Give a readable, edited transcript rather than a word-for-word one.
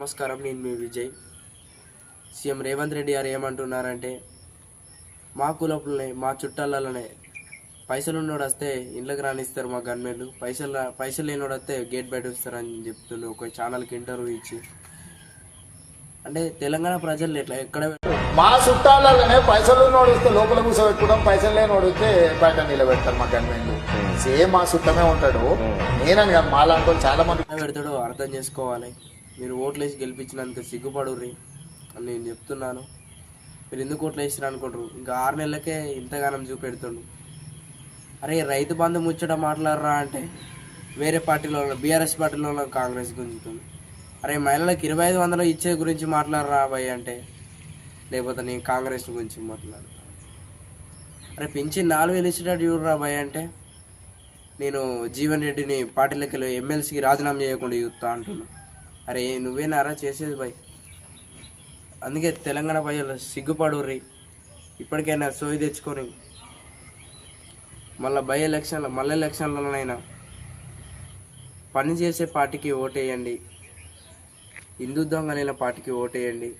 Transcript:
నమస్కారం, నేను మీ విజయ్. సీఎం రేవంత్ రెడ్డి గారు ఏమంటున్నారంటే, మా కులపులనే మా చుట్టాలనే పైసలు ఉన్నోడు వస్తే ఇంట్లోకి రానిస్తారు మా గన్మెన్లు, పైసలు లేనోడు వస్తే గేట్ బయట వస్తారని చెప్తుండ్రు ఒక ఛానల్కి ఇంటర్వ్యూ ఇచ్చి. అంటే తెలంగాణ ప్రజలు ఎక్కడ మా చుట్టాలనే పైసలు నోడిస్తే లోపల కూర్చోబెట్టుకోవడం, పైసలు లేని నోడితే బయట నిలబెడతారు మా గన్మెన్లు. సేమ్ మా చుట్టమే ఉంటాడు. నేనని కాదు, మా లాంటి వాళ్ళు చాలా మంది పెడతాడో అర్థం చేసుకోవాలి. మీరు ఓట్లేసి గెలిపించినంత సిగ్గుపడుర్రి అని నేను చెప్తున్నాను. మీరు ఎందుకు ఓట్లు వేసిరు అనుకుంటారు? ఇంకా 6 నెలలకే ఇంతగానం చూపెడుతుండు. అరే రైతు బంధు ముచ్చట మాట్లాడరా అంటే వేరే పార్టీలో బీఆర్ఎస్ పార్టీలో కాంగ్రెస్ గుంజుతుంది. అరే మహిళలకు 2500 ఇచ్చే గురించి మాట్లాడరా భయ్ అంటే, లేకపోతే నేను కాంగ్రెస్ గురించి మాట్లాడు. అరే పింఛన్ 4000 ఇచ్చేటట్టు చూడరా భయ్ అంటే, నేను జీవన్ రెడ్డిని పార్టీలకి ఎమ్మెల్సీకి రాజీనామా చేయకుండా చూస్తా అంటున్నా. అరే నువ్వేనారా చేసేది భయ్? అందుకే తెలంగాణ ప్రజలు సిగ్గుపడుర్రి. ఇప్పటికైనా సోయి తెచ్చుకొని మళ్ళీ ఎలక్షన్లనైనా పని చేసే పార్టీకి ఓటేయండి, హిందుత్వం కలిగిన పార్టీకి ఓటేయండి.